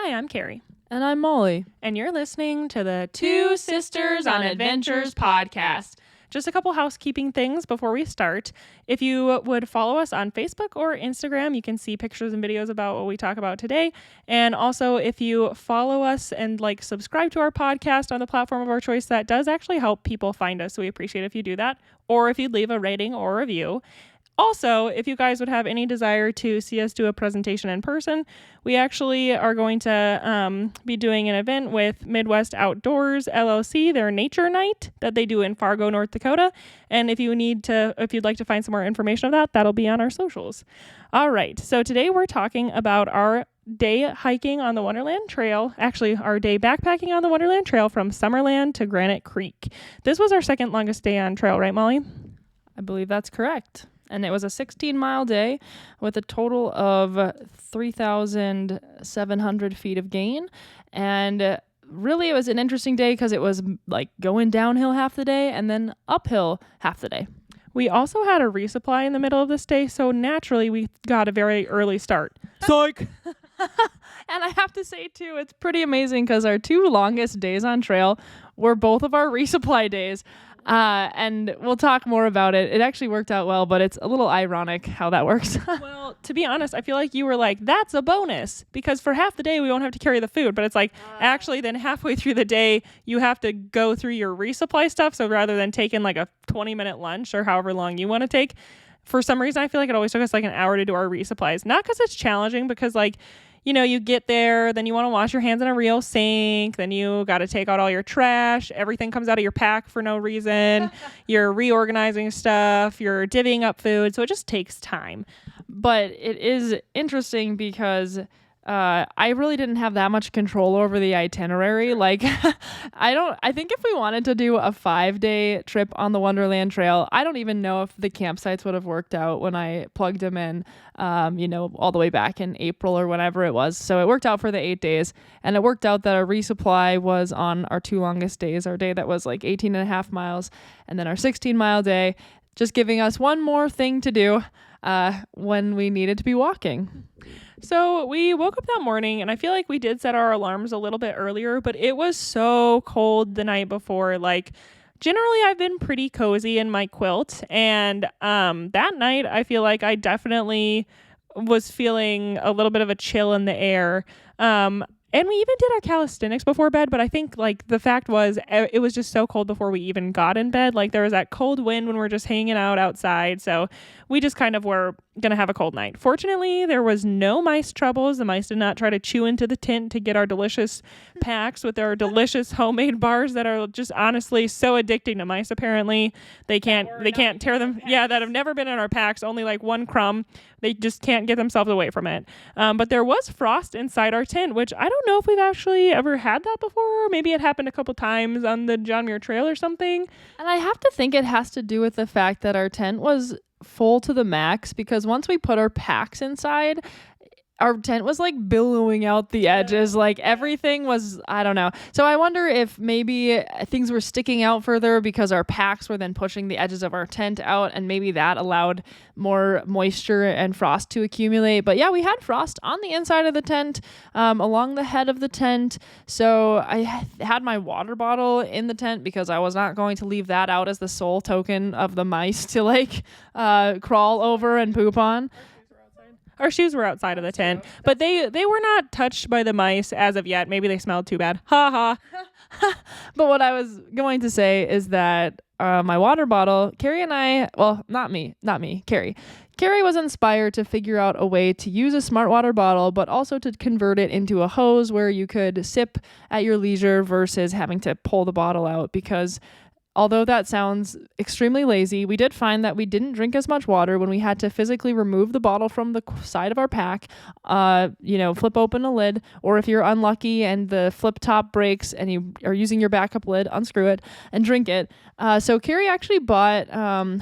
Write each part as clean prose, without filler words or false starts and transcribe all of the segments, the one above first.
Hi, I'm Carrie. And I'm Molly. And you're listening to the Two Sisters on Adventures podcast. Just a couple housekeeping things before we start. If you would follow us on Facebook or Instagram, you can see pictures and videos about what we talk about today. And also, if you follow us and subscribe to our podcast on the platform of our choice, that does actually help people find us. So we appreciate if you do that, or if you'd leave a rating or review. Also, if you guys would have any desire to see us do a presentation in person, we actually are going to be doing an event with Midwest Outdoors LLC, their nature night that they do in Fargo, North Dakota. And if you'd like to find some more information of that, that'll be on our socials. All right. So today we're talking about our day hiking on the Wonderland Trail, actually our day backpacking on the Wonderland Trail from Summerland to Granite Creek. This was our second longest day on trail, right, Molly? I believe that's correct. And it was a 16-mile day with a total of 3,700 feet of gain. And really, it was an interesting day because it was going downhill half the day and then uphill half the day. We also had a resupply in the middle of this day, so naturally we got a very early start. Psych! And I have to say, too, it's pretty amazing because our two longest days on trail were both of our resupply days. And we'll talk more about it. It actually worked out well, but it's a little ironic how that works. Well, to be honest, I feel like you were like, that's a bonus because for half the day we won't have to carry the food, but it's actually then halfway through the day you have to go through your resupply stuff. So rather than taking a 20-minute lunch or however long you want to take, for some reason I feel like it always took us an hour to do our resupplies. Not because it's challenging, because you get there, then you want to wash your hands in a real sink, then you got to take out all your trash, everything comes out of your pack for no reason, you're reorganizing stuff, you're divvying up food, so it just takes time. But it is interesting because I really didn't have that much control over the itinerary. I think if we wanted to do a 5-day trip on the Wonderland Trail, I don't even know if the campsites would have worked out when I plugged them in, all the way back in April or whenever it was. So it worked out for the 8 days, and it worked out that our resupply was on our two longest days, our day that was 18 and a half miles, and then our 16-mile day, just giving us one more thing to do when we needed to be walking. So we woke up that morning, and I feel like we did set our alarms a little bit earlier, but it was so cold the night before. Generally, I've been pretty cozy in my quilt, and that night I feel like I definitely was feeling a little bit of a chill in the air. And we even did our calisthenics before bed, but I think the fact was it was just so cold before we even got in bed. There was that cold wind when we're just hanging out outside. So we just kind of were going to have a cold night. Fortunately, there was no mice troubles. The mice did not try to chew into the tent to get our delicious packs with our delicious homemade bars that are just honestly so addicting to mice. Apparently they can't tear them. Yeah, that have never been in our packs. Only one crumb. They just can't get themselves away from it. But there was frost inside our tent, which I don't know if we've actually ever had that before. Maybe it happened a couple times on the John Muir Trail or something. And I have to think it has to do with the fact that our tent was full to the max, because once we put our packs inside, our tent was billowing out the edges. Everything was, I don't know. So I wonder if maybe things were sticking out further because our packs were then pushing the edges of our tent out, and maybe that allowed more moisture and frost to accumulate. But yeah, we had frost on the inside of the tent, along the head of the tent. So I had my water bottle in the tent because I was not going to leave that out as the sole token of the mice to crawl over and poop on. Our shoes were outside of the tent, but they were not touched by the mice as of yet. Maybe they smelled too bad. Ha ha. But what I was going to say is that my water bottle, Carrie and I, well, not me, Carrie. Carrie was inspired to figure out a way to use a smart water bottle, but also to convert it into a hose where you could sip at your leisure versus having to pull the bottle out, because although that sounds extremely lazy, we did find that we didn't drink as much water when we had to physically remove the bottle from the side of our pack, flip open a lid, or if you're unlucky and the flip top breaks and you are using your backup lid, unscrew it and drink it. So Carrie actually bought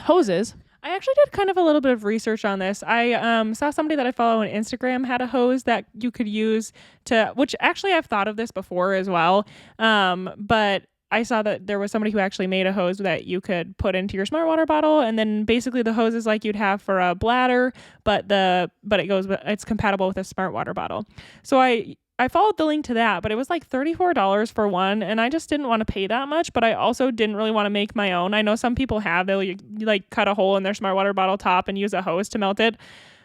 hoses. I actually did kind of a little bit of research on this. I saw somebody that I follow on Instagram had a hose that you could use which actually I've thought of this before as well. But I saw that there was somebody who actually made a hose that you could put into your smart water bottle, and then basically the hose is like you'd have for a bladder, but it's compatible with a smart water bottle. So I I followed the link to that, but it was like $34 for one, and I just didn't want to pay that much, but I also didn't really want to make my own. I know some people have, they'll like cut a hole in their smart water bottle top and use a hose to melt it,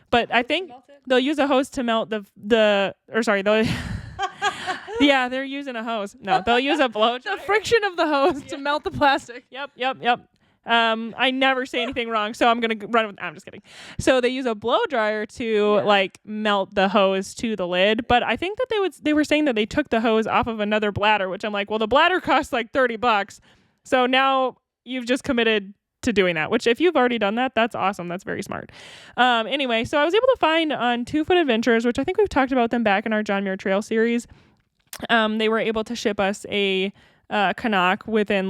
but I think they'll use a hose to melt they'll yeah, they're using a hose. No, they'll use a blow dryer. The friction of the hose to melt the plastic. Yep. I never say anything wrong, so I'm gonna run with. I'm just kidding. So they use a blow dryer to like melt the hose to the lid. But I think that they were saying that they took the hose off of another bladder, which I'm like, well, the bladder costs like $30, so now you've just committed to doing that. Which if you've already done that, that's awesome. That's very smart. Anyway, so I was able to find on 2 Foot Adventures, which I think we've talked about them back in our John Muir Trail series. They were able to ship us a Canuck within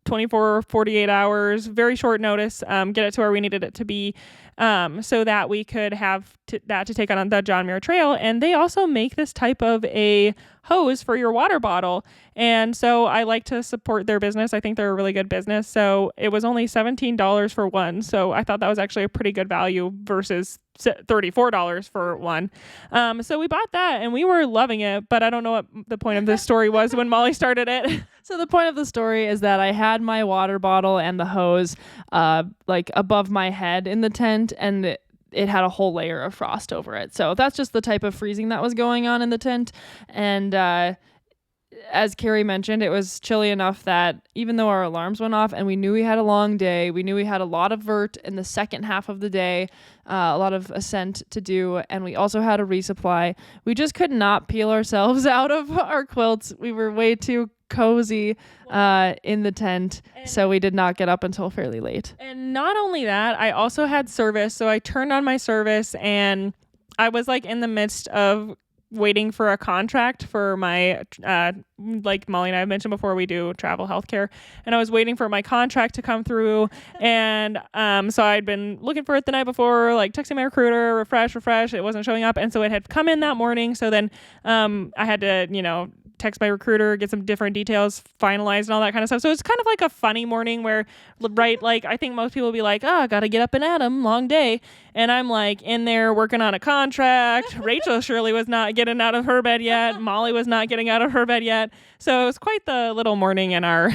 24 or 48 hours, very short notice, get it to where we needed it to be, so that we could have that to take on the John Muir Trail. And they also make this type of a hose for your water bottle. And so I like to support their business. I think they're a really good business. So it was only $17 for one. So I thought that was actually a pretty good value versus $34 for one. So we bought that and we were loving it, but I don't know what the point of this story was when Molly started it. So the point of the story is that I had my water bottle and the hose above my head in the tent, and it had a whole layer of frost over it. So that's just the type of freezing that was going on in the tent. And as Carrie mentioned, it was chilly enough that even though our alarms went off and we knew we had a long day, we knew we had a lot of vert in the second half of the day, a lot of ascent to do, and we also had a resupply, we just could not peel ourselves out of our quilts. We were way too cozy in the tent, so we did not get up until fairly late. And not only that, I also had service, so I turned on my service and I was in the midst of waiting for a contract for my like Molly and I have mentioned before, we do travel healthcare, and I was waiting for my contract to come through. And so I'd been looking for it the night before, texting my recruiter, refresh, it wasn't showing up, and so it had come in that morning. So then I had to text my recruiter, get some different details finalized and all that kind of stuff. So it's kind of like a funny morning where, I think most people will be like, oh, gotta get up and at 'em, long day. And I'm in there working on a contract. Rachel surely was not getting out of her bed yet. Molly was not getting out of her bed yet. So it was quite the little morning in our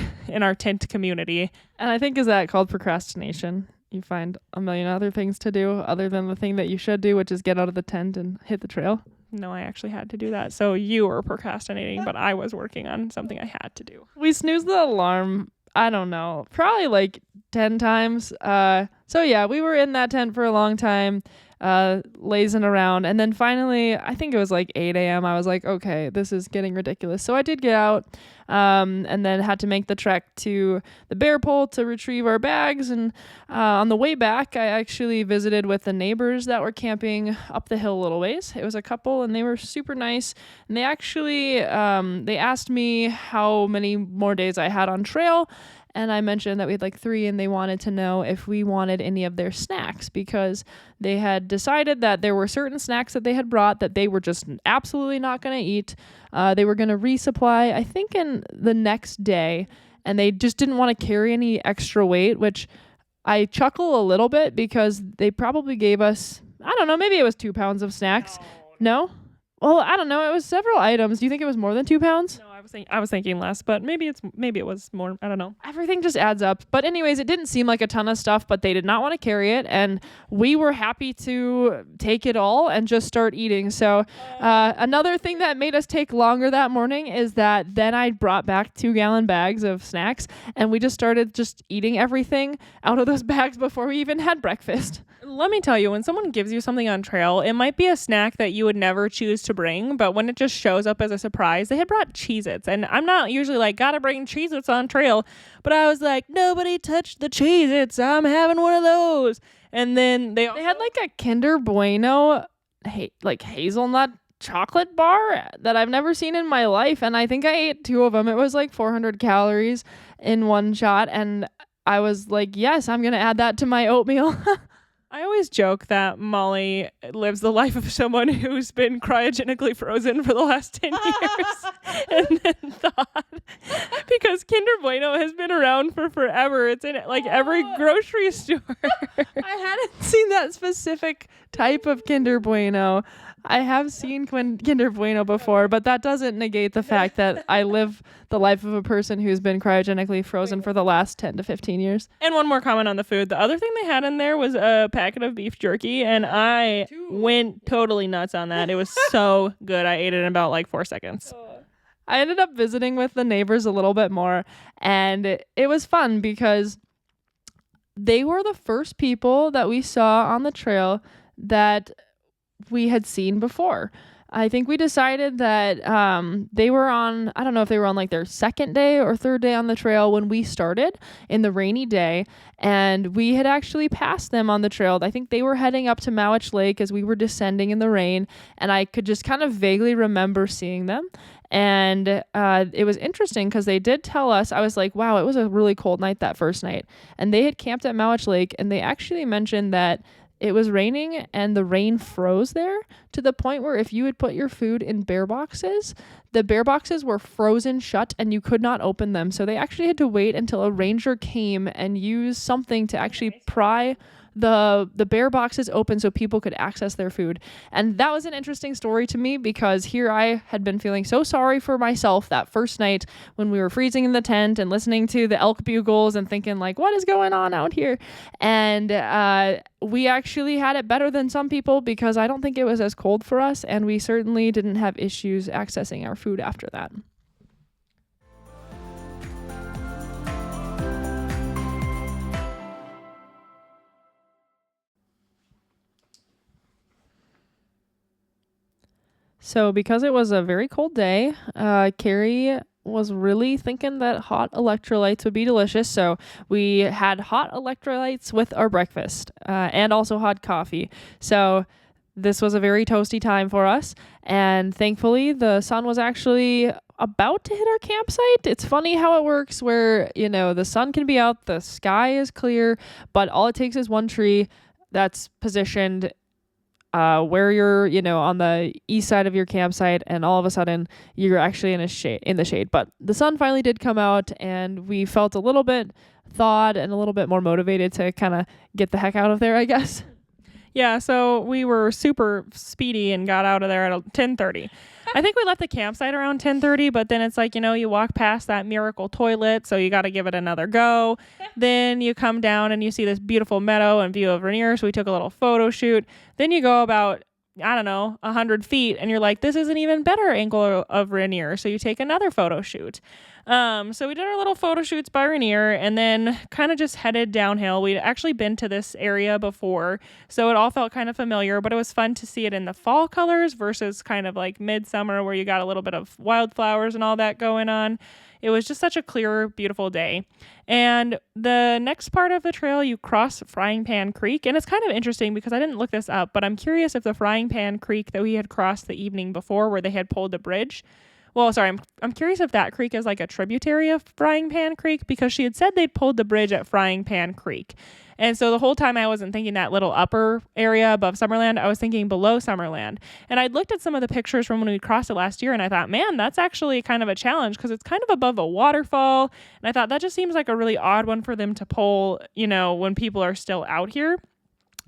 tent community. And I think, is that called procrastination? You find a million other things to do other than the thing that you should do, which is get out of the tent and hit the trail. No, I actually had to do that. So you were procrastinating, but I was working on something I had to do. We snoozed the alarm, I don't know, probably 10 times. So yeah, we were in that tent for a long time, lazing around. And then finally, I think it was 8 a.m. I was like, okay, this is getting ridiculous. So I did get out, and then had to make the trek to the bear pole to retrieve our bags. And on the way back, I actually visited with the neighbors that were camping up the hill a little ways. It was a couple, and they were super nice. And they actually, they asked me how many more days I had on trail. And I mentioned that we had 3, and they wanted to know if we wanted any of their snacks, because they had decided that there were certain snacks that they had brought that they were just absolutely not going to eat. They were going to resupply, I think, in the next day, and they just didn't want to carry any extra weight, which I chuckle a little bit because they probably gave us, I don't know, maybe it was 2 pounds of snacks. No? Well, I don't know. It was several items. Do you think it was more than 2 pounds? No, I was thinking less, but maybe it was more. I don't know. Everything just adds up. But anyways, it didn't seem like a ton of stuff, but they did not want to carry it, and we were happy to take it all and just start eating. So another thing that made us take longer that morning is that then I brought back 2-gallon bags of snacks, and we just started just eating everything out of those bags before we even had breakfast. Let me tell you, when someone gives you something on trail, it might be a snack that you would never choose to bring, but when it just shows up as a surprise, they had brought Cheez-Its, and I'm not usually gotta bring Cheez-Its on trail, but I was like, nobody touched the Cheez-Its, I'm having one of those. And then they had a Kinder Bueno, hazelnut chocolate bar that I've never seen in my life, and I think I ate 2 of them. It was 400 calories in one shot, and I was like, yes, I'm gonna add that to my oatmeal. I always joke that Molly lives the life of someone who's been cryogenically frozen for the last 10 years. And then thought, because Kinder Bueno has been around for forever. It's in every grocery store. I hadn't seen that specific type of Kinder Bueno. I have seen Kinder Bueno before, but that doesn't negate the fact that I live the life of a person who's been cryogenically frozen for the last 10 to 15 years. And one more comment on the food. The other thing they had in there was a packet of beef jerky, and I went totally nuts on that. It was so good. I ate it in about like 4 seconds. I ended up visiting with the neighbors a little bit more, and it was fun because they were the first people that we saw on the trail that we had seen before. I think we decided that they were on, I don't know if they were on like their second day or third day on the trail when we started in the rainy day, and we had actually passed them on the trail. I think they were heading up to Mowich Lake as we were descending in the rain, and I could just kind of vaguely remember seeing them. And it was interesting because they did tell us, I was like, wow, it was a really cold night that first night. And they had camped at Mowich Lake, and they actually mentioned that it was raining and the rain froze there to the point where if you would put your food in bear boxes, the bear boxes were frozen shut and you could not open them. So they actually had to wait until a ranger came and used something to actually pry the bear boxes open so people could access their food. And that was an interesting story to me because here I had been feeling so sorry for myself that first night when we were freezing in the tent and listening to the elk bugles and thinking like, what is going on out here? And we actually had it better than some people because I don't think it was as cold for us, and we certainly didn't have issues accessing our food after that. So because it was a very cold day, Carrie was really thinking that hot electrolytes would be delicious. So we had hot electrolytes with our breakfast and also hot coffee. So this was a very toasty time for us. And thankfully, the sun was actually about to hit our campsite. It's funny how it works where, you know, the sun can be out, the sky is clear, but all it takes is one tree that's positioned where you're, you know, on the east side of your campsite, and all of a sudden you're actually in the shade. But the sun finally did come out, and we felt a little bit thawed and a little bit more motivated to kind of get the heck out of there, I guess. Yeah, so we were super speedy and got out of there at 10:30. I think we left the campsite around 10:30, but then it's like, you know, you walk past that miracle toilet, so you got to give it another go. Then you come down and you see this beautiful meadow and view of Rainier, so we took a little photo shoot. Then you go about, I don't know, 100 feet, and you're like, this is an even better angle of Rainier, so you take another photo shoot. So we did our little photo shoots by Rainier and then kind of just headed downhill. We'd actually been to this area before, so it all felt kind of familiar, but it was fun to see it in the fall colors versus kind of like midsummer where you got a little bit of wildflowers and all that going on. It was just such a clear, beautiful day. And the next part of the trail, you cross Frying Pan Creek. And it's kind of interesting because I didn't look this up, but I'm curious if the Frying Pan Creek that we had crossed the evening before where they had pulled the bridge. Well, sorry, I'm curious if that creek is like a tributary of Frying Pan Creek because she had said they'd pulled the bridge at Frying Pan Creek. And so the whole time I wasn't thinking that little upper area above Summerland, I was thinking below Summerland. And I'd looked at some of the pictures from when we crossed it last year, and I thought, man, that's actually kind of a challenge because it's kind of above a waterfall. And I thought that just seems like a really odd one for them to pull, you know, when people are still out here.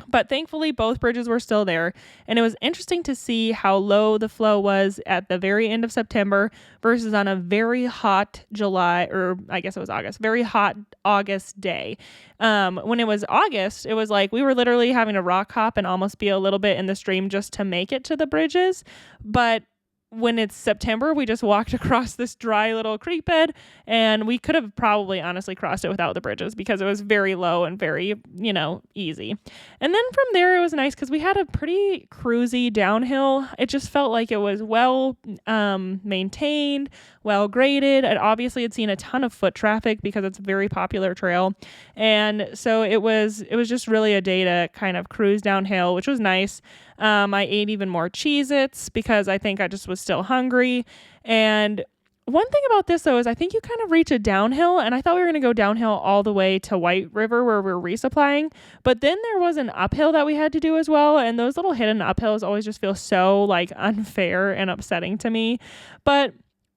But thankfully, both bridges were still there, and it was interesting to see how low the flow was at the very end of September versus on a very hot July, or I guess it was August, very hot August day. When it was August, it was like we were literally having to rock hop and almost be a little bit in the stream just to make it to the bridges. But when it's September, we just walked across this dry little creek bed, and we could have probably honestly crossed it without the bridges because it was very low and very, you know, easy. And then from there, it was nice because we had a pretty cruisy downhill. It just felt like it was well maintained, well graded. It obviously had seen a ton of foot traffic because it's a very popular trail. And so it was just really a day to kind of cruise downhill, which was nice. I ate even more Cheez-Its because I think I just was still hungry. And one thing about this, though, is I think you kind of reach a downhill, and I thought we were going to go downhill all the way to White River where we're resupplying. But then there was an uphill that we had to do as well, and those little hidden uphills always just feel so, like, unfair and upsetting to me. But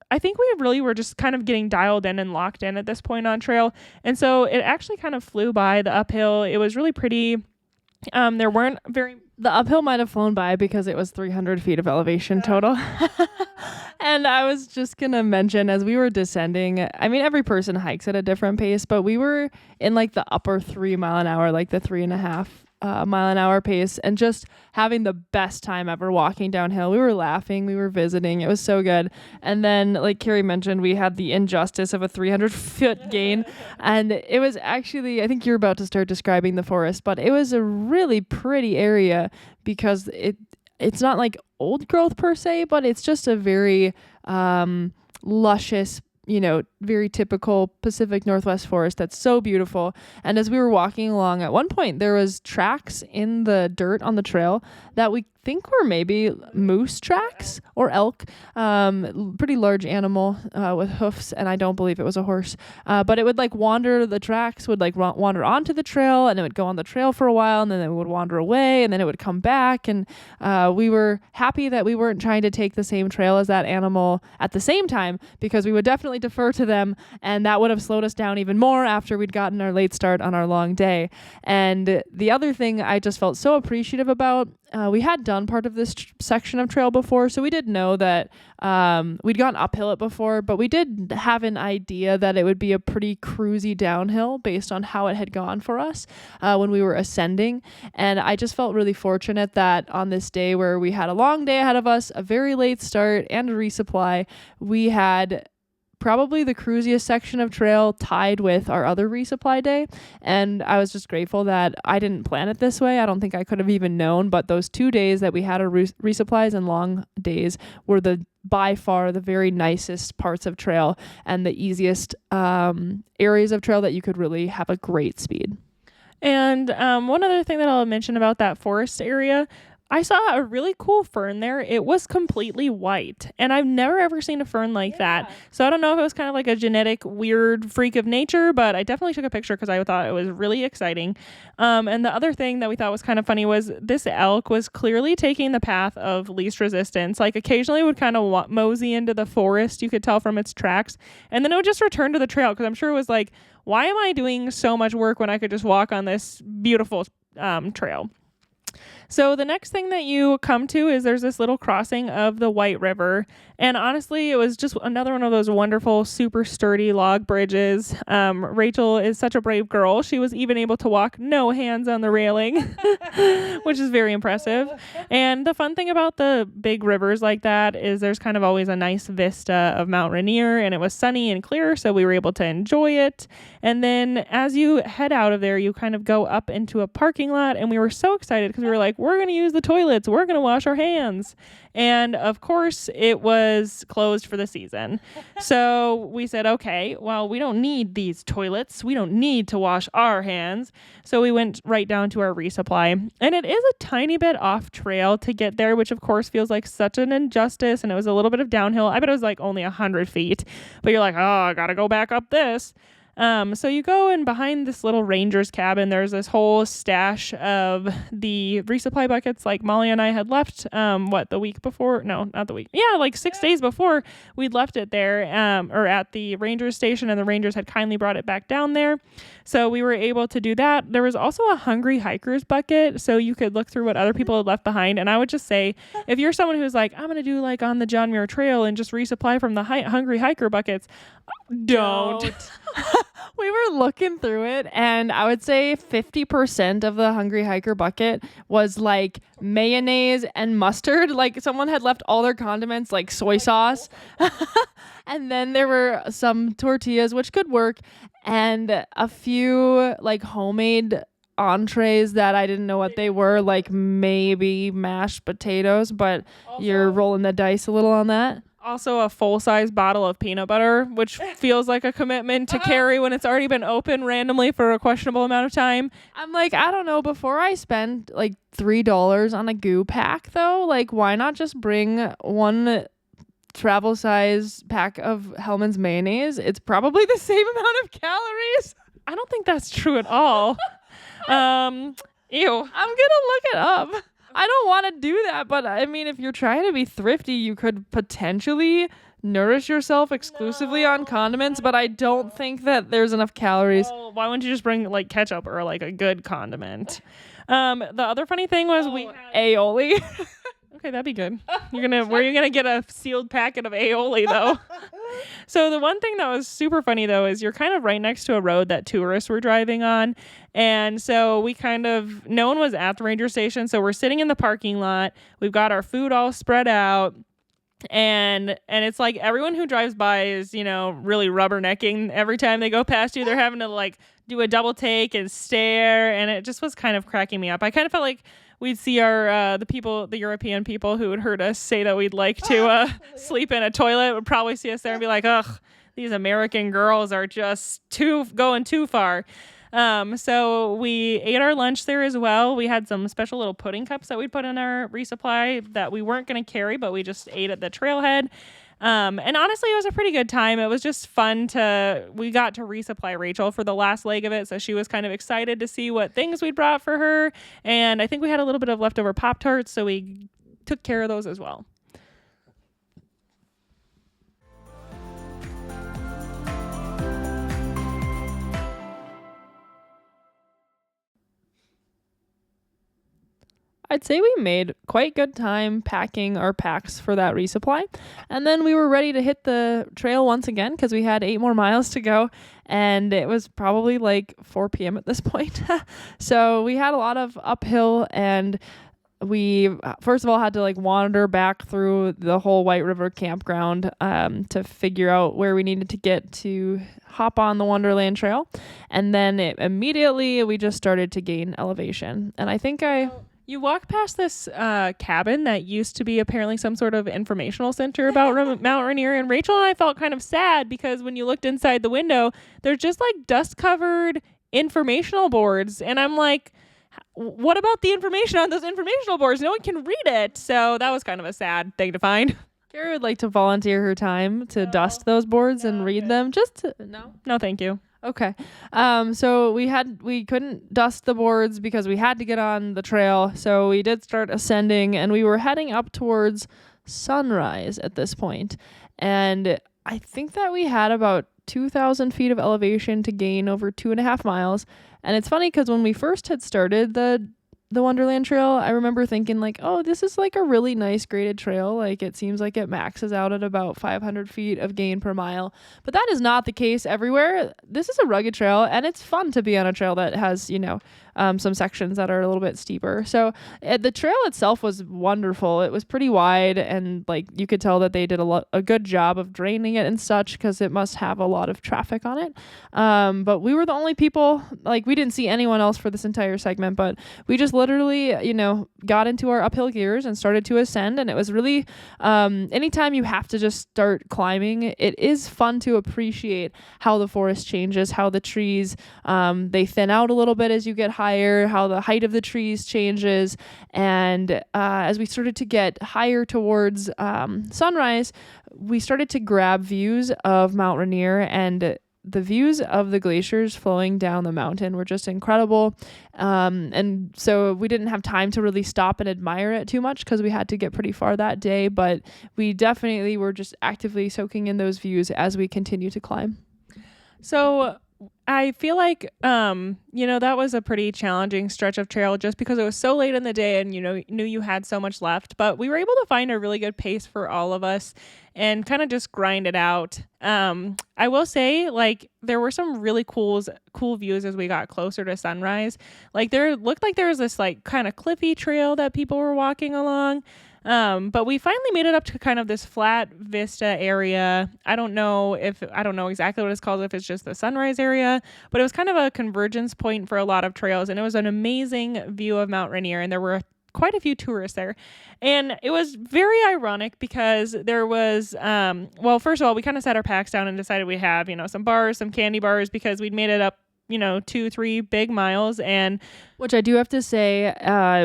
I think we really were just kind of getting dialed in and locked in at this point on trail. And so it actually kind of flew by the uphill. It was really pretty. There weren't very The uphill might have flown by because it was 300 feet of elevation total. And I was just going to mention, as we were descending, I mean, every person hikes at a different pace, but we were in like the upper 3 mile an hour, like the 3.5 mile an hour pace, and just having the best time ever walking downhill. We were laughing, we were visiting. It was so good. And then, like Carrie mentioned, we had the injustice of a 300-foot gain. And it was actually, I think you're about to start describing the forest, but it was a really pretty area because it's not like old growth per se, but it's just a very luscious, very typical Pacific Northwest forest that's so beautiful. And as we were walking along, at one point there was tracks in the dirt on the trail that we think were maybe moose tracks or elk, pretty large animal with hoofs, and I don't believe it was a horse, but it would like wander the tracks, would like wander onto the trail, and it would go on the trail for a while, and then it would wander away, and then it would come back. And we were happy that we weren't trying to take the same trail as that animal at the same time, because we would definitely defer to them, and that would have slowed us down even more after we'd gotten our late start on our long day. And the other thing I just felt so appreciative about, we had done part of this section of trail before, so we did know that we'd gone uphill it before, but we did have an idea that it would be a pretty cruisy downhill based on how it had gone for us when we were ascending. And I just felt really fortunate that on this day where we had a long day ahead of us, a very late start, and a resupply, we had probably the cruisiest section of trail tied with our other resupply day. And I was just grateful that I didn't plan it this way. I don't think I could have even known, but those 2 days that we had our resupplies and long days were by far the very nicest parts of trail and the easiest areas of trail that you could really have a great speed. And one other thing that I'll mention about that forest area, I saw a really cool fern there. It was completely white, and I've never ever seen a fern like that. So I don't know if it was kind of like a genetic weird freak of nature, but I definitely took a picture because I thought it was really exciting. And the other thing that we thought was kind of funny was this elk was clearly taking the path of least resistance. Like occasionally would kind of mosey into the forest, you could tell from its tracks, and then it would just return to the trail because I'm sure it was like, why am I doing so much work when I could just walk on this beautiful trail? So the next thing that you come to is there's this little crossing of the White River. And honestly, it was just another one of those wonderful, super sturdy log bridges. Rachel is such a brave girl. She was even able to walk no hands on the railing, which is very impressive. And the fun thing about the big rivers like that is there's kind of always a nice vista of Mount Rainier, and it was sunny and clear, so we were able to enjoy it. And then as you head out of there, you kind of go up into a parking lot, and we were so excited because we were like, we're going to use the toilets. We're going to wash our hands. And of course, it was closed for the season. So we said, okay, well, we don't need these toilets. We don't need to wash our hands. So we went right down to our resupply. And it is a tiny bit off trail to get there, which of course feels like such an injustice. And it was a little bit of downhill. I bet it was like only 100 feet. But you're like, oh, I got to go back up this. So you go in behind this little ranger's cabin. There's this whole stash of the resupply buckets like Molly and I had left, the week before? No, not the week. Yeah, like 6 days before we'd left it there, or at the ranger's station, and the rangers had kindly brought it back down there. So we were able to do that. There was also a hungry hiker's bucket, so you could look through what other people had left behind. And I would just say, if you're someone who's like, I'm going to do like on the John Muir Trail and just resupply from the hungry hiker buckets, don't. We were looking through it, and I would say 50% of the hungry hiker bucket was like mayonnaise and mustard. Like someone had left all their condiments, like soy sauce. And then there were some tortillas, which could work, and a few like homemade entrees that I didn't know what they were, like maybe mashed potatoes, but also, you're rolling the dice a little on that. Also a full-size bottle of peanut butter, which feels like a commitment to carry when it's already been open randomly for a questionable amount of time. I'm like, I don't know, before I spend like $3 on a goo pack though, like why not just bring one travel size pack of Hellmann's mayonnaise? It's probably the same amount of calories. I don't think that's true at all. Ew. I'm gonna look it up. I don't want to do that, but I mean, if you're trying to be thrifty, you could potentially nourish yourself exclusively on condiments, but I don't think that there's enough calories. Oh, why wouldn't you just bring like ketchup or like a good condiment? The other funny thing was we had aioli. Okay, that'd be good. Where are you gonna get a sealed packet of aioli though? So the one thing that was super funny though is you're kind of right next to a road that tourists were driving on. And so no one was at the ranger station. So we're sitting in the parking lot. We've got our food all spread out. And it's like everyone who drives by is, really rubbernecking every time they go past you. They're having to like do a double take and stare. And it just was kind of cracking me up. I kind of felt like we'd see the European people who had heard us say that we'd like to sleep in a toilet would probably see us there and be like, ugh, these American girls are just going too far. So we ate our lunch there as well. We had some special little pudding cups that we put in our resupply that we weren't going to carry, but we just ate at the trailhead. And honestly, it was a pretty good time. It was just fun we got to resupply Rachel for the last leg of it. So she was kind of excited to see what things we'd brought for her. And I think we had a little bit of leftover Pop-Tarts. So we took care of those as well. I'd say we made quite good time packing our packs for that resupply. And then we were ready to hit the trail once again because we had 8 more miles to go. And it was probably like 4 p.m. at this point. So we had a lot of uphill, and we first of all had to like wander back through the whole White River campground to figure out where we needed to get to hop on the Wonderland trail. And then immediately we just started to gain elevation. And I think You walk past this cabin that used to be apparently some sort of informational center about Mount Rainier, and Rachel and I felt kind of sad because when you looked inside the window, there's just like dust-covered informational boards, and I'm like, what about the information on those informational boards? No one can read it. So that was kind of a sad thing to find. Carrie would like to volunteer her time to dust those boards and read them. No, thank you. Okay. So we couldn't dust the boards because we had to get on the trail. So we did start ascending, and we were heading up towards sunrise at this point. And I think that we had about 2,000 feet of elevation to gain over 2.5 miles. And it's funny because when we first had started the Wonderland Trail, I remember thinking like, oh, this is like a really nice graded trail. Like it seems like it maxes out at about 500 feet of gain per mile. But that is not the case everywhere. This is a rugged trail, and it's fun to be on a trail that has, some sections that are a little bit steeper. So the trail itself was wonderful. It was pretty wide, and like you could tell that they did a good job of draining it and such because it must have a lot of traffic on it. But we were the only people, like we didn't see anyone else for this entire segment, but we just literally, got into our uphill gears and started to ascend. And it was really, anytime you have to just start climbing, it is fun to appreciate how the forest changes, how the trees, they thin out a little bit as you get higher, how the height of the trees changes. And as we started to get higher towards sunrise, we started to grab views of Mount Rainier, and the views of the glaciers flowing down the mountain were just incredible. And so we didn't have time to really stop and admire it too much because we had to get pretty far that day, but we definitely were just actively soaking in those views as we continue to climb. So I feel like, that was a pretty challenging stretch of trail just because it was so late in the day and, knew you had so much left, but we were able to find a really good pace for all of us and kind of just grind it out. I will say, like, there were some really cool views as we got closer to sunrise. Like, there looked like there was this, like, kind of cliffy trail that people were walking along. But we finally made it up to kind of this flat vista area. I don't know exactly what it's called, if it's just the sunrise area, but it was kind of a convergence point for a lot of trails, and it was an amazing view of Mount Rainier, and there were quite a few tourists there. And it was very ironic because there was, first of all, we kind of set our packs down and decided we have, some bars, some candy bars, because we'd made it up 2-3 big miles. And which I do have to say,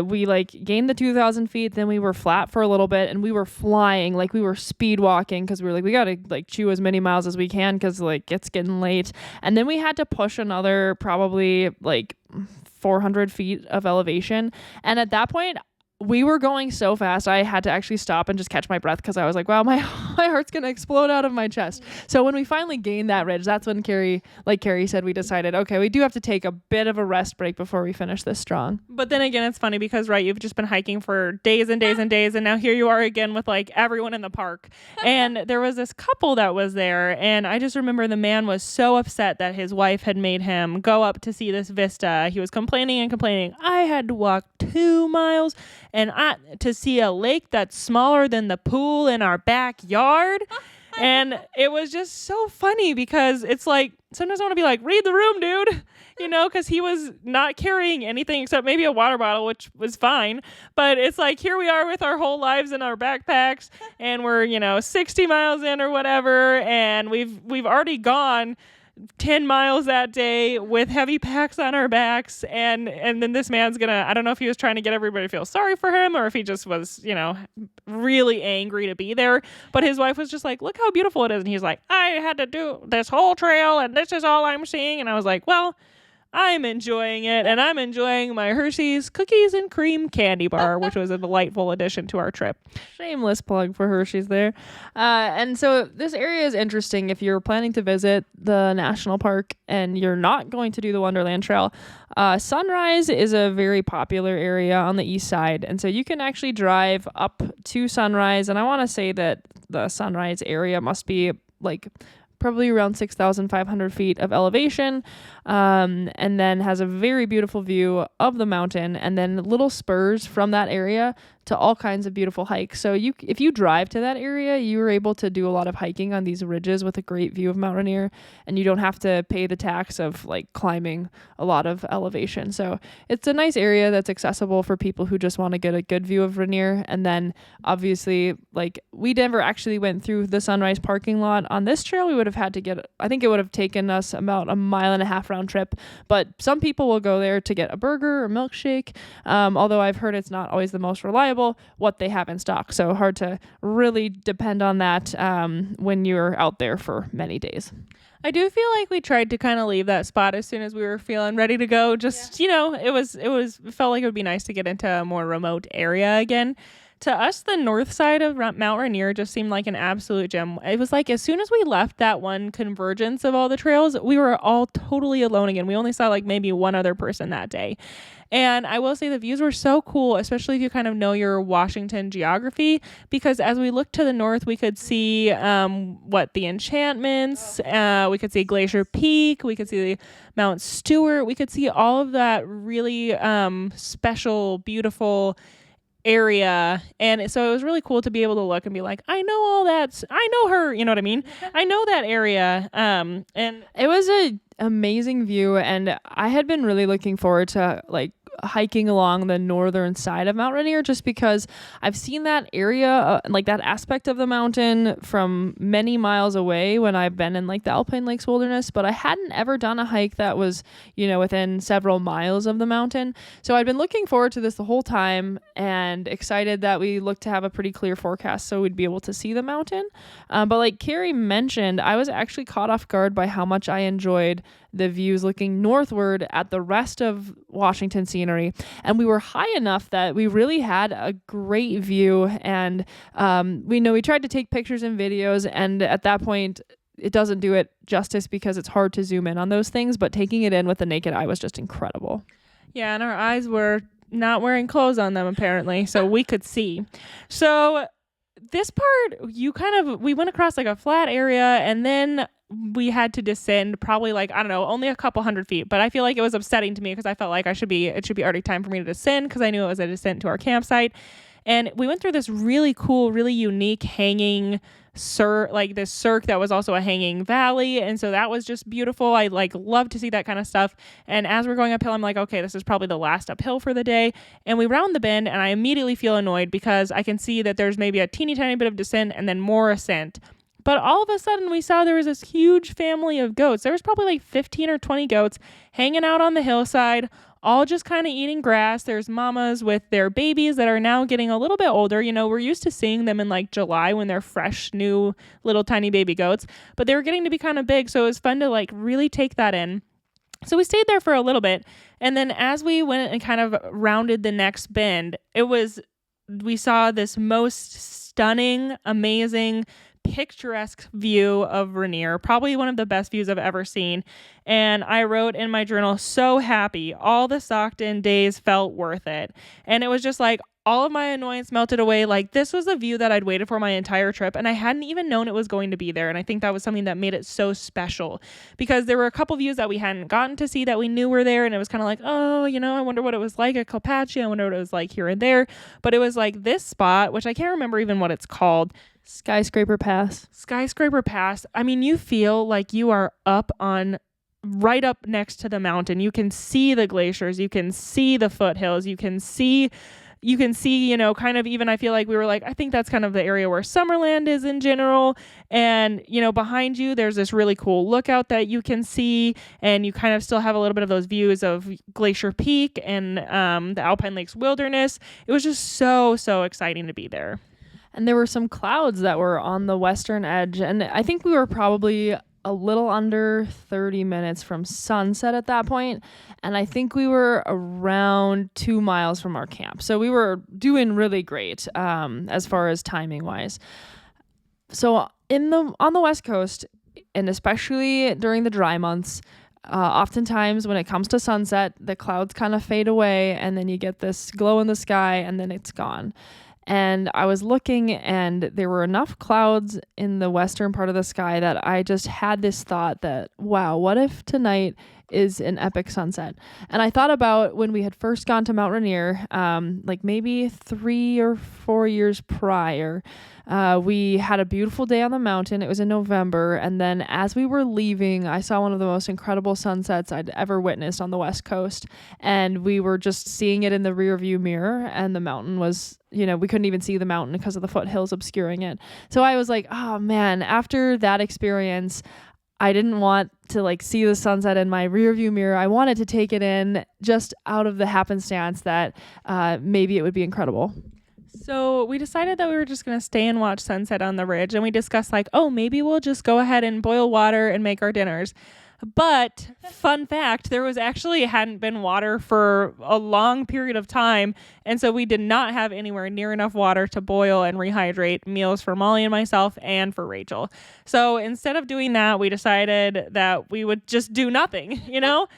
we like gained the 2,000 feet, then we were flat for a little bit, and we were flying, like we were speed walking because we were like, we gotta like chew as many miles as we can because like it's getting late. And then we had to push another probably like 400 feet of elevation, and at that point we were going so fast I had to actually stop and just catch my breath because I was like, wow, my my heart's gonna explode out of my chest. So when we finally gained that ridge, that's when Carrie said, we decided, okay, we do have to take a bit of a rest break before we finish this strong. But then again, it's funny because, right, you've just been hiking for days and days and days, and now here you are again with like everyone in the park. And there was this couple that was there, and I just remember the man was so upset that his wife had made him go up to see this vista. He was complaining and complaining. I had to walk 2 miles and to see a lake that's smaller than the pool in our backyard. And it was just so funny because it's like, sometimes I want to be like, read the room, dude, because he was not carrying anything except maybe a water bottle, which was fine. But it's like, here we are with our whole lives in our backpacks, and we're, 60 miles in or whatever. And we've already gone 10 miles that day with heavy packs on our backs, and then this man's I don't know if he was trying to get everybody to feel sorry for him or if he just was, really angry to be there, but his wife was just like, look how beautiful it is, and he's like, I had to do this whole trail and this is all I'm seeing. And I was like, well, I'm enjoying it, and I'm enjoying my Hershey's cookies and cream candy bar, which was a delightful addition to our trip. Shameless plug for Hershey's there. And so this area is interesting if you're planning to visit the national park and you're not going to do the Wonderland Trail. Sunrise is a very popular area on the east side, and so you can actually drive up to Sunrise, and I want to say that the Sunrise area must be like probably around 6,500 feet of elevation, and then has a very beautiful view of the mountain, and then little spurs from that area to all kinds of beautiful hikes. So if you drive to that area, you are able to do a lot of hiking on these ridges with a great view of Mount Rainier, and you don't have to pay the tax of like climbing a lot of elevation. So it's a nice area that's accessible for people who just want to get a good view of Rainier. And then obviously, like, we never actually went through the Sunrise parking lot on this trail. We would have had to I think it would have taken us about 1.5 mile round trip, but some people will go there to get a burger or milkshake, although I've heard it's not always the most reliable what they have in stock, so hard to really depend on that when you're out there for many days. I do feel like we tried to kind of leave that spot as soon as we were feeling ready to go. Just, it felt like it would be nice to get into a more remote area again. To us, the north side of Mount Rainier just seemed like an absolute gem. It was like as soon as we left that one convergence of all the trails, we were all totally alone again. We only saw like maybe one other person that day. And I will say the views were so cool, especially if you kind of know your Washington geography, because as we looked to the north, we could see the enchantments, we could see Glacier Peak, we could see Mount Stewart, we could see all of that really special, beautiful area. And so it was really cool to be able to look and be like, I know all that, I know her, you know what I mean? I know that area. And it was a amazing view, and I had been really looking forward to like hiking along the northern side of Mount Rainier, just because I've seen that area, like that aspect of the mountain from many miles away when I've been in like the Alpine Lakes Wilderness, but I hadn't ever done a hike that was, within several miles of the mountain. So I'd been looking forward to this the whole time and excited that we looked to have a pretty clear forecast so we'd be able to see the mountain. But like Carrie mentioned, I was actually caught off guard by how much I enjoyed the views looking northward at the rest of Washington scenery. And we were high enough that we really had a great view. And we tried to take pictures and videos, and at that point it doesn't do it justice because it's hard to zoom in on those things, but taking it in with the naked eye was just incredible. Yeah, and our eyes were not wearing clothes on them apparently, so we could see. So this part, we went across like a flat area, and then we had to descend probably like, I don't know, only a couple 100 feet. But I feel like it was upsetting to me because I felt like it should be already time for me to descend, because I knew it was a descent to our campsite. And we went through this really cool, really unique hanging cirque that was also a hanging valley. And so that was just beautiful. I love to see that kind of stuff. And as we're going uphill, I'm like, okay, this is probably the last uphill for the day. And we round the bend, and I immediately feel annoyed because I can see that there's maybe a teeny tiny bit of descent and then more ascent. But all of a sudden we saw there was this huge family of goats. There was probably like 15 or 20 goats hanging out on the hillside, all just kind of eating grass. There's mamas with their babies that are now getting a little bit older. We're used to seeing them in like July when they're fresh, new little tiny baby goats, but they were getting to be kind of big. So it was fun to like really take that in. So we stayed there for a little bit. And then as we went and kind of rounded the next bend, we saw this most stunning, amazing picturesque view of Rainier, probably one of the best views I've ever seen. And I wrote in my journal, so happy. All the Stockton days felt worth it. And it was just like, all of my annoyance melted away. Like, this was a view that I'd waited for my entire trip, and I hadn't even known it was going to be there. And I think that was something that made it so special, because there were a couple views that we hadn't gotten to see that we knew were there. And it was kind of like, oh, I wonder what it was like at Calpatchie. I wonder what it was like here and there. But it was like this spot, which I can't remember even what it's called. Skyscraper Pass. I mean, you feel like you are right up next to the mountain. You can see the glaciers. You can see the foothills. You can see, kind of even, I feel like we were like, I think that's kind of the area where Summerland is in general. And, behind you, there's this really cool lookout that you can see. And you kind of still have a little bit of those views of Glacier Peak and the Alpine Lakes Wilderness. It was just so, so exciting to be there. And there were some clouds that were on the western edge. And I think we were probably a little under 30 minutes from sunset at that point. And I think we were around 2 miles from our camp. So we were doing really great as far as timing wise. So on the West Coast, and especially during the dry months, oftentimes when it comes to sunset, the clouds kind of fade away and then you get this glow in the sky and then it's gone. And I was looking, and there were enough clouds in the western part of the sky that I just had this thought that, wow, what if tonight is an epic sunset? And I thought about when we had first gone to Mount Rainier, like maybe 3 or 4 years prior. We had a beautiful day on the mountain. It was in November. And then as we were leaving, I saw one of the most incredible sunsets I'd ever witnessed on the West Coast. And we were just seeing it in the rear view mirror, and the mountain was, we couldn't even see the mountain because of the foothills obscuring it. So I was like, oh man, after that experience, I didn't want to see the sunset in my rear view mirror. I wanted to take it in just out of the happenstance that maybe it would be incredible. So we decided that we were just going to stay and watch sunset on the ridge. And we discussed maybe we'll just go ahead and boil water and make our dinners. But fun fact, there hadn't been water for a long period of time. And so we did not have anywhere near enough water to boil and rehydrate meals for Molly and myself and for Rachel. So instead of doing that, we decided that we would just do nothing,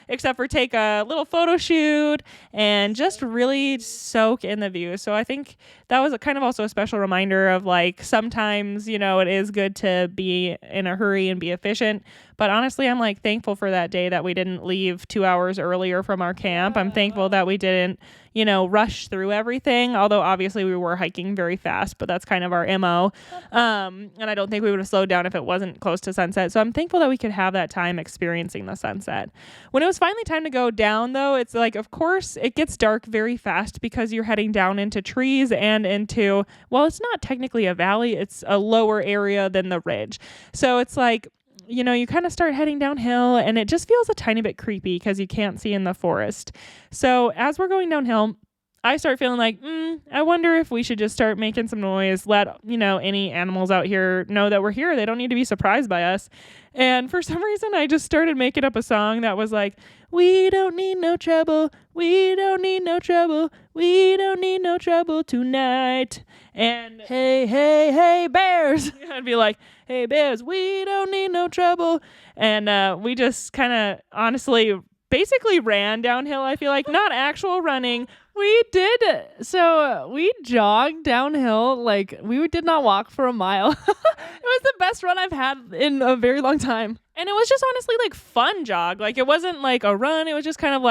except for take a little photo shoot and just really soak in the view. So I think that was kind of also a special reminder of sometimes, it is good to be in a hurry and be efficient. But honestly, I'm thankful for that day that we didn't leave 2 hours earlier from our camp. I'm thankful that we didn't, rush through everything. Although obviously we were hiking very fast, but that's kind of our MO. And I don't think we would have slowed down if it wasn't close to sunset. So I'm thankful that we could have that time experiencing the sunset. When it was finally time to go down, though, it's of course it gets dark very fast because you're heading down into trees and into, well, it's not technically a valley. It's a lower area than the ridge. So it's you kind of start heading downhill, and it just feels a tiny bit creepy because you can't see in the forest. So as we're going downhill, I start feeling I wonder if we should just start making some noise, let, any animals out here know that we're here. They don't need to be surprised by us. And for some reason, I just started making up a song that was we don't need no trouble. We don't need no trouble. We don't need no trouble tonight. And hey, hey, hey, bears. I'd be like, hey, bears, we don't need no trouble. And we just kind of honestly basically ran downhill, I feel not actual running. We did. So we jogged downhill. We did not walk for a mile. It was the best run I've had in a very long time. And it was just honestly fun jog. It wasn't a run. It was just kind of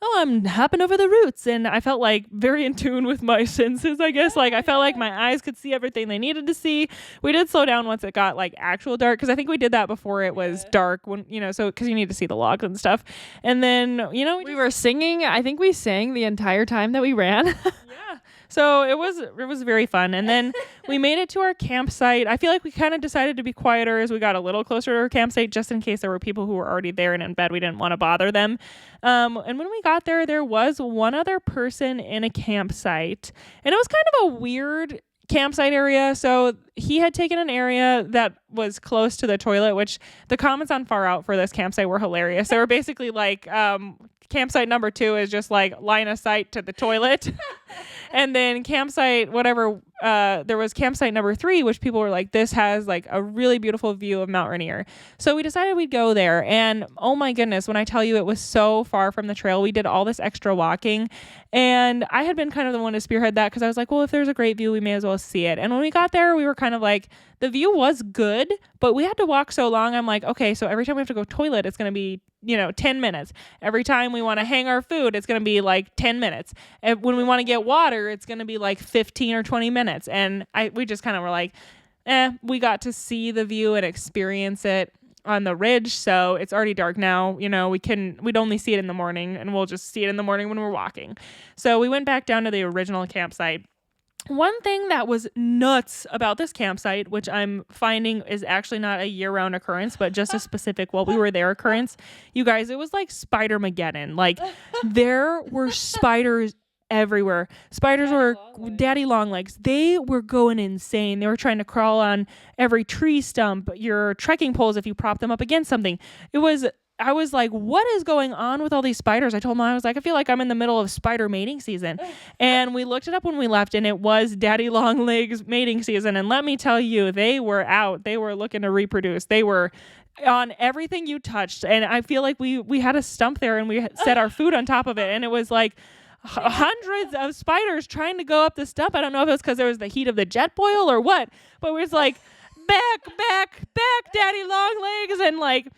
oh, I'm hopping over the roots. And I felt very in tune with my senses, I guess. I felt my eyes could see everything they needed to see. We did slow down once it got actual dark, because I think we did that before it was dark, when, so because you need to see the logs and stuff. And then, we were singing. I think we sang the entire time that we ran. Yeah. So it was very fun. And then we made it to our campsite. I feel we kind of decided to be quieter as we got a little closer to our campsite, just in case there were people who were already there and in bed. We didn't want to bother them. And when we got there was one other person in a campsite, and it was kind of a weird campsite area. So he had taken an area that was close to the toilet, which the comments on Far Out for this campsite were hilarious. They were basically campsite number 2 is just line of sight to the toilet. And then campsite, whatever, there was campsite number 3, which people were like, this has like a really beautiful view of Mount Rainier. So we decided we'd go there. And oh my goodness, when I tell you it was so far from the trail, we did all this extra walking. And I had been kind of the one to spearhead that because I was like, well, if there's a great view, we may as well see it. And when we got there, we were kind of like, the view was good, but we had to walk so long. I'm like, okay, so every time we have to go toilet, it's going to be 10 minutes. Every time we want to hang our food, it's going to be like 10 minutes. And when we want to get water, it's going to be like 15 or 20 minutes. And we just kind of were like, we got to see the view and experience it on the ridge. So it's already dark now. We'd only see it in the morning, and we'll just see it in the morning when we're walking. So we went back down to the original campsite. One thing that was nuts about this campsite, which I'm finding is actually not a year-round occurrence, but just a specific while we were there occurrence, you guys, it was like spider-maggedon. Like, there were spiders everywhere. Spiders were daddy long legs. They were going insane. They were trying to crawl on every tree stump, your trekking poles if you prop them up against something. I was like, what is going on with all these spiders? I told Mom, I was like, I feel like I'm in the middle of spider mating season. And we looked it up when we left, and it was daddy long legs mating season. And let me tell you, they were out. They were looking to reproduce. They were on everything you touched. And I feel like we had a stump there, and we set our food on top of it. And it was like hundreds of spiders trying to go up the stump. I don't know if it was because there was the heat of the jet boil or what, but it was like, back, daddy long legs. And like,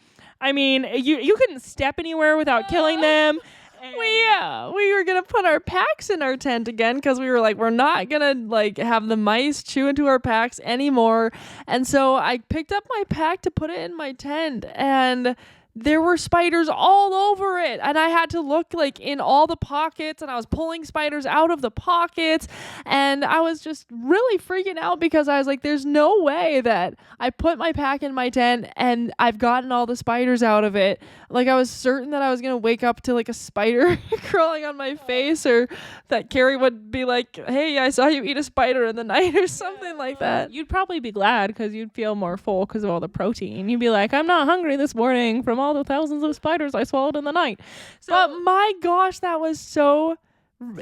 I mean, you couldn't step anywhere without killing them. We were gonna put our packs in our tent again because we were like, we're not gonna like have the mice chew into our packs anymore. And so I picked up my pack to put it in my tent, and there were spiders all over it, and I had to look like in all the pockets, and I was pulling spiders out of the pockets, and I was just really freaking out because I was like, there's no way that I put my pack in my tent and I've gotten all the spiders out of it. Like, I was certain that I was gonna wake up to like a spider crawling on my face, or that Carrie would be like, hey, I saw you eat a spider in the night, or something like that. You'd probably be glad because you'd feel more full because of all the protein. You'd be like, I'm not hungry this morning from all the thousands of spiders I swallowed in the night. So, but my gosh, that was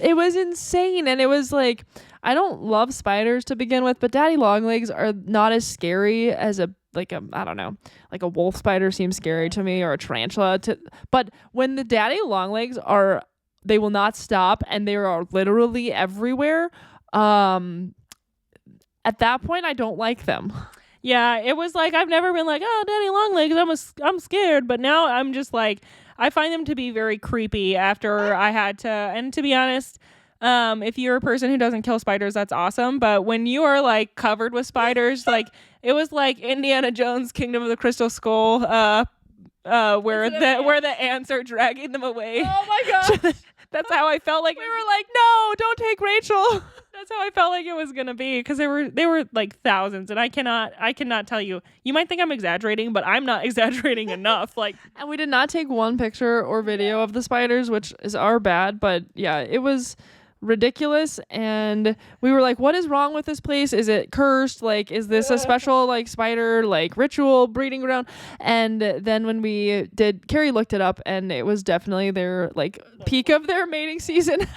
it was insane. And it was like, I don't love spiders to begin with, but daddy longlegs are not as scary as I don't know, like a wolf spider seems scary to me, or a tarantula. But when the daddy longlegs they will not stop, and they are literally everywhere. At that point, I don't like them. Yeah, it was like, I've never been like, oh, daddy long legs, I'm scared. But now I'm just like, I find them to be very creepy after I had to. And to be honest, if you're a person who doesn't kill spiders, that's awesome. But when you are like covered with spiders, like, it was like Indiana Jones' Kingdom of the Crystal Skull, where the ants are dragging them away. Oh my gosh. That's how I felt like we were like, no, don't take Rachel. That's how I felt like it was gonna be, because they were like thousands, and I cannot tell you. You might think I'm exaggerating, but I'm not exaggerating enough. Like, and we did not take one picture or video of the spiders, which is our bad. But yeah, it was ridiculous, and we were like, what is wrong with this place? Is it cursed? Like, is this a special like spider like ritual breeding ground? And then when we did, Carrie looked it up, and it was definitely their like peak of their mating season.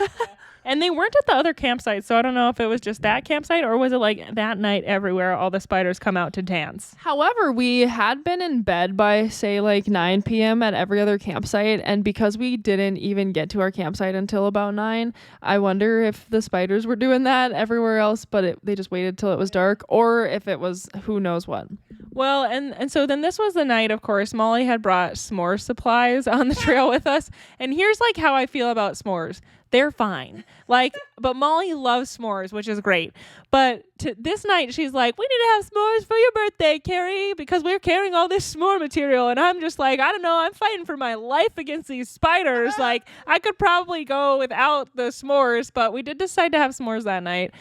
And they weren't at the other campsite, so I don't know if it was just that campsite, or was it like that night everywhere all the spiders come out to dance. However, we had been in bed by, say, like 9 p.m. at every other campsite, and because we didn't even get to our campsite until about 9, I wonder if the spiders were doing that everywhere else, but they just waited till it was dark, or if it was who knows what. Well, and so then this was the night, of course, Molly had brought s'more supplies on the trail with us, and here's like how I feel about s'mores. They're fine. Like, but Molly loves s'mores, which is great. But this night, she's like, we need to have s'mores for your birthday, Carrie, because we're carrying all this s'more material. And I'm just like, I don't know. I'm fighting for my life against these spiders. Like, I could probably go without the s'mores, but we did decide to have s'mores that night,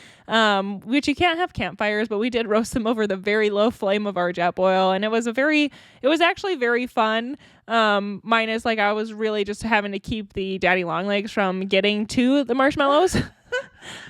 which you can't have campfires, but we did roast them over the very low flame of our jet boil. And it was actually very fun. Minus, like, I was really just having to keep the daddy long legs from getting to the marshmallows.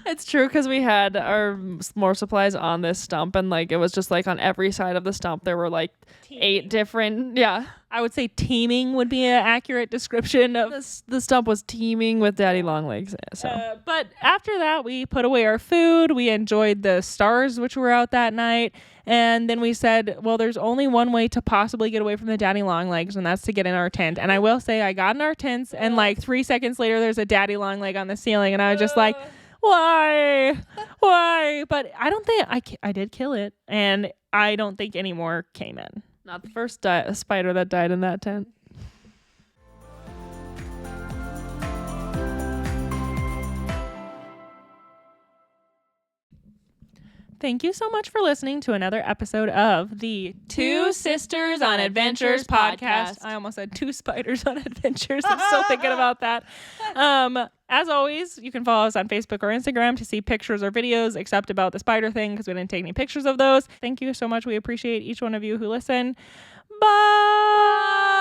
It's true because we had our more supplies on this stump, and like it was just like on every side of the stump there were like 8 different. Yeah, I would say teeming would be an accurate description of. the stump was teeming with daddy long legs. So But after that, we put away our food. We enjoyed the stars, which were out that night. And then we said, well, there's only one way to possibly get away from the daddy long legs, and that's to get in our tent. And I will say I got in our tents, and like 3 seconds later, there's a daddy long leg on the ceiling. And I was just like, why? But I don't think I did kill it. And I don't think any more came in. not the first spider that died in that tent. Thank you so much for listening to another episode of the Two Sisters on Adventures podcast. I almost said Two Spiders on Adventures. I'm still thinking about that. As always, you can follow us on Facebook or Instagram to see pictures or videos, except about the spider thing because we didn't take any pictures of those. Thank you so much. We appreciate each one of you who listen. Bye.